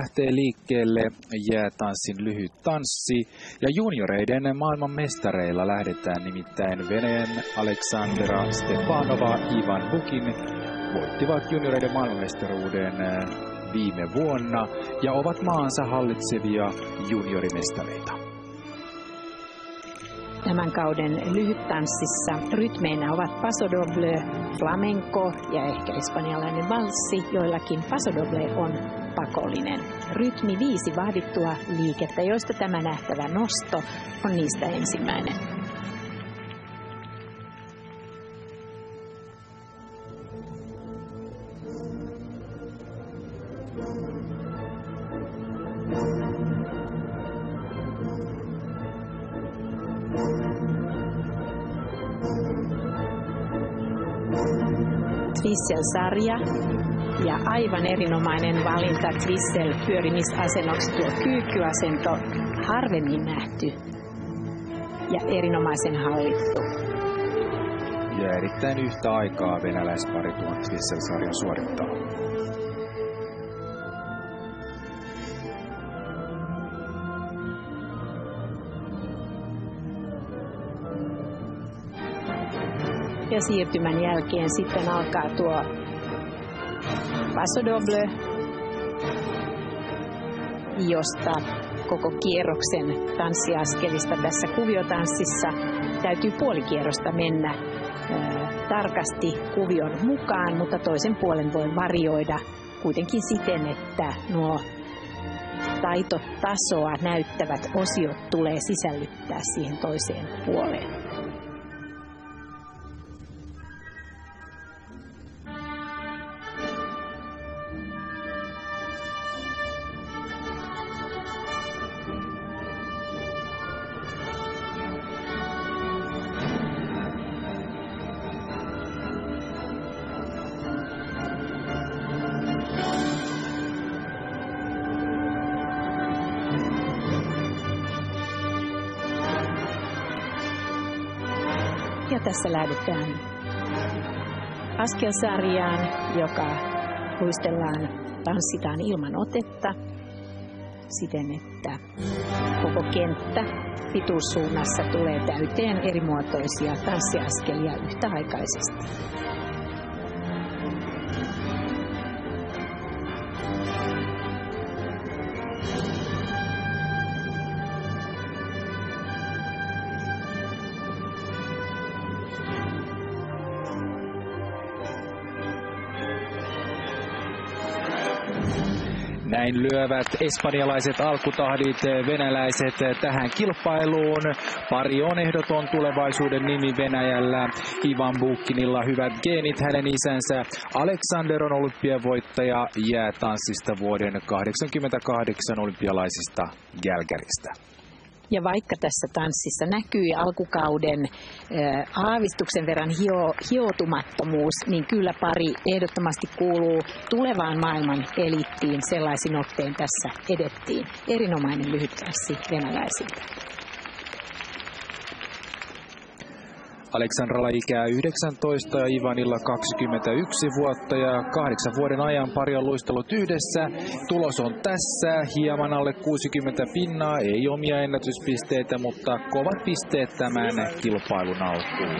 lähtee liikkeelle jäätanssin lyhyt tanssi ja junioreiden maailmanmestareilla lähdetään, nimittäin Venäjän Aleksandra Stepanova Ivan Bukin voittivat junioreiden maailmanmestaruuden viime vuonna ja ovat maansa hallitsevia juniorimestareita. Tämän kauden lyhyttanssissa rytmeinä ovat pasodoble, flamenco ja ehkä espanjalainen valssi, joillakin pasodoble on pakollinen. Rytmi 5 vaadittua liikettä, joista tämä nähtävä nosto on niistä ensimmäinen. Twissel-sarja ja aivan erinomainen valinta Twissel pyörimisasennoksi, tuo kyykkyasento, harvemmin nähty ja erinomaisen hallittu. Ja erittäin yhtä aikaa venäläispari tuon Twissel-sarjan suorittaa. Ja siirtymän jälkeen sitten alkaa tuo pasodoble, josta koko kierroksen tanssiaskelista tässä kuviotanssissa täytyy puolikierrosta mennä tarkasti kuvion mukaan, mutta toisen puolen voi varioida kuitenkin siten, että nuo taitotasoa näyttävät osiot tulee sisällyttää siihen toiseen puoleen. Ja tässä lähdetään askelsarjaan, joka luistellaan, tanssitaan ilman otetta siten, että koko kenttä pituussuunnassa tulee täyteen erimuotoisia tanssiaskelia yhtäaikaisesti. Näin lyövät espanjalaiset alkutahdit venäläiset tähän kilpailuun. Pari on ehdoton tulevaisuuden nimi Venäjällä. Ivan Bukinilla hyvät geenit, hänen isänsä Aleksander on olympiavoittaja jäätanssista vuoden 1988 olympialaisista Gälgäristä. Ja vaikka tässä tanssissa näkyy alkukauden aavistuksen verran hioutumattomuus, niin kyllä pari ehdottomasti kuuluu tulevaan maailman eliittiin. Sellaisin otteen tässä edettiin. Erinomainen lyhyttanssi venäläisiltä. Aleksandralla ikää 19 ja Ivanilla 21 vuotta ja 8 vuoden ajan pari on luistellut yhdessä. Tulos on tässä, hieman alle 60 pinnaa, ei omia ennätyspisteitä, mutta kovat pisteet tämän kilpailun alkuun.